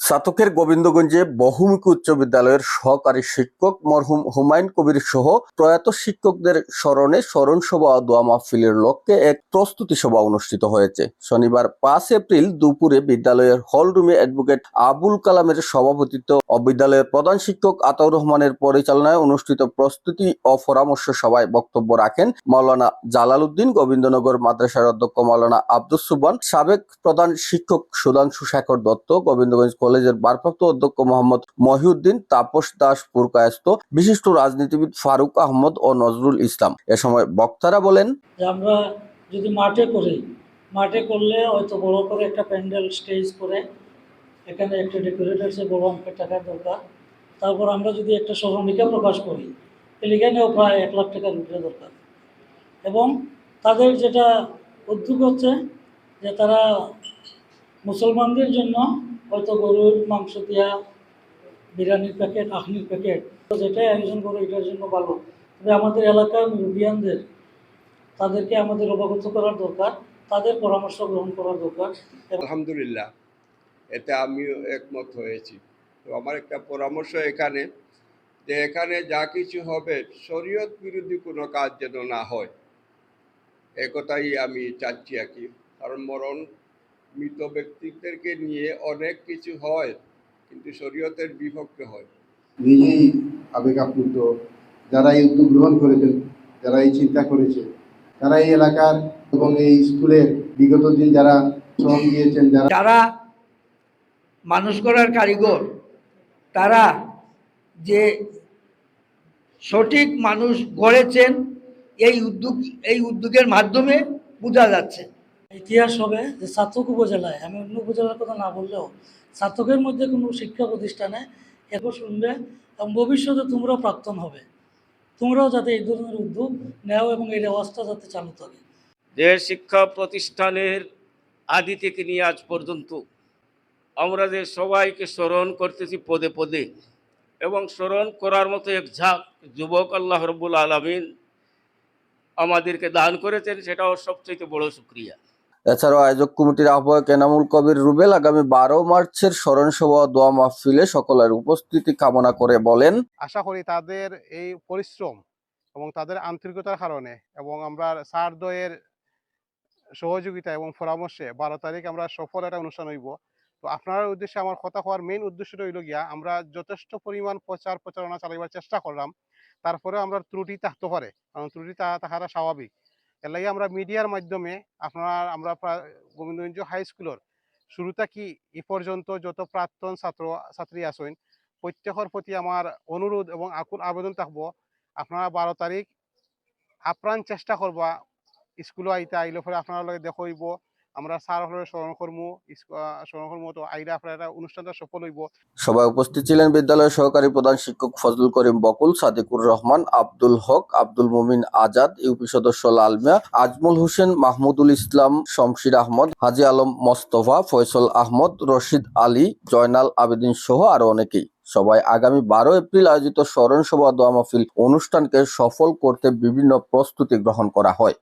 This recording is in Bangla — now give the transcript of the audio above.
সাতকের গোবিন্দগঞ্জে বহুমুখী উচ্চ বিদ্যালয়ের সহকারী শিক্ষক মরহুম হুমায়ুন কবির সহ প্রয়াত শিক্ষকদের স্মরণে স্মরণ সভা ও দোয়া মাহফিলের লক্ষ্যে এক প্রস্তুতি সভা অনুষ্ঠিত হয়েছে। শনিবার ৫ এপ্রিল দুপুরে বিদ্যালয়ের হল রুমে অ্যাডভোকেট আবুল কালামের সভাপতিত্ব ও বিদ্যালয়ের প্রধান শিক্ষক আতাউর রহমানের পরিচালনায় অনুষ্ঠিত প্রস্তুতি ও পরামর্শ সভায় বক্তব্য রাখেন মাওলানা জালাল উদ্দিন, গোবিন্দনগর মাদ্রাসার অধ্যক্ষ মাওলানা আব্দুস সুবহান, সাবেক প্রধান শিক্ষক সুধাংশু শেখর দত্ত, গোবিন্দগঞ্জ কলেজের ভারপ্রাপ্ত অধ্যক্ষ মোহাম্মদ মহিউদ্দিন, তাপস দাস পুরকায়স্ত, বিশিষ্ট রাজনীতিবিদ ফারুক আহমদ ও নজরুল ইসলাম। এ সময় বক্তারা বলেন, আমরা যদি মাঠে করি, মাঠে করলে হয়তো বড় করে একটা প্যান্ডেল স্টেজ করে এখানে একটা ডেকোরেটার্সে বড় অঙ্কের টাকার দরকার। তারপর আমরা যদি একটা স্মরণিকা প্রকাশ করি, তাহলে এখানেও প্রায় 1 লাখ টাকার উপরে দরকার। এবং তাদের যেটা উদ্যোগ হচ্ছে যে তারা মুসলমানদের জন্য হয়তো গরুর মাংস দিয়া বিরিয়ানির প্যাকেট, আখনির প্যাকেট যেটাই আয়োজন করে এটার জন্য ভালো। তবে আমাদের এলাকার মুরব্বিয়ানদের তাদেরকে আমাদের অবগত করার দরকার, তাদের পরামর্শ গ্রহণ করার দরকার। আলহামদুলিল্লাহ, এতে আমিও একমত হয়েছি। তো আমার একটা পরামর্শ এখানে, যে এখানে যা কিছু হবে শরীয়ত বিরোধী কোনো কাজ যেন না হয়, একথাই আমি চাচ্ছি আর কি। কারণ মৃত ব্যক্তিদেরকে নিয়ে অনেক কিছু হয়, কিন্তু শরীয়তের বিপক্ষে হয়। নিজেই আবেগ আপ্লুত, যারা এই উদ্যোগ গ্রহণ করেছেন, যারা এই চিন্তা করেছে, তারা এই এলাকার এবং এই স্কুলের বিগত দিন যারা শ্রম দিয়েছেন, যারা মানুষ করার কারিগর, তারা যে সঠিক মানুষ গড়েছেন এই উদ্যোগের মাধ্যমে বোঝা যাচ্ছে। ইতিহাস হবে যে ছাতক উপজেলায়, আমি অন্য উপজেলার কথা না বললেও ছাতকের মধ্যে কোনো শিক্ষা প্রতিষ্ঠানে এখন শুনবে এবং ভবিষ্যতে তোমরাও প্রাক্তন হবে, তোমরাও যাতে এই ধরনের উদ্যোগ নেও এবং এই রেওয়াজটা যাতে চালু থাকে। যে শিক্ষা প্রতিষ্ঠানের আদি থেকে নিয়ে আজ পর্যন্ত আমরা যে সবাইকে স্মরণ করতেছি পদে পদে, এবং স্মরণ করার মতো এক ঝাঁক যুবক আল্লাহ রব্বুল আলামিন আমাদেরকে দান করেছেন, সেটাও সবচেয়ে বড় শুকরিয়া। এছাড়াও আয়োজক কমিটির আহ্বায়ক এনামুল কবির রুবেল আগামী 12 মার্চের স্মরণ সভা ও দোয়া মাহফিলে সকলের উপস্থিতি কামনা করে বলেন, আশা করি তাদের এই পরিশ্রম এবং তাদের আন্তরিকতার কারণে এবং আমরা স্যারদ্বয়ের সহযোগিতা এবং পরামর্শে 12 তারিখ আমরা সফল একটা অনুষ্ঠান হইব। তো আপনার উদ্দেশ্যে আমার কথা হওয়ার মেইন উদ্দেশ্যটা হইল গিয়া, আমরা যথেষ্ট পরিমাণ প্রচারণা চালাইবার চেষ্টা করলাম, তারপরে আমরা ত্রুটি থাকতে পারে, কারণ ত্রুটি থাকাটা স্বাভাবিক। এর লাগে আমরা মিডিয়ার মাধ্যমে আমরা গোবিন্দগঞ্জ হাই স্কুলের শুরুটা কি এ পর্যন্ত যত প্রাক্তন ছাত্রী আছেন প্রত্যেকের প্রতি আমার অনুরোধ এবং আকুল আবেদন থাকবো, আপনারা 12 তারিখ আপ্রাণ চেষ্টা করবা স্কুলে আইলে পরে আপনার লগে দেখা হইব, আমরা স্যার হলে স্মরণ করবো তো আইলে আপনার একটা অনুষ্ঠানটা সফল হইব। সভায় উপস্থিত ছিলেন বিদ্যালয়ের সহকারী প্রধান শিক্ষক ফজলুল করিম বকুল, সাদিকুর রহমান, আব্দুল হক, আব্দুল মুমিন আজাদ, ইউপি সদস্য লাল মিয়া, আজমল হোসেন, মাহমুদুল ইসলাম, শমশির আহমদ, হাজি আলম মোস্তফা, ফয়সল আহমদ, রশিদ আলী, জয়নাল আবেদিন সহ আরো অনেকেই। সবাই আগামী 12 এপ্রিল আয়োজিত স্মরণ সভা দোয়া মাহফিল অনুষ্ঠানকে সফল করতে বিভিন্ন প্রস্তুতি গ্রহণ করা হয়।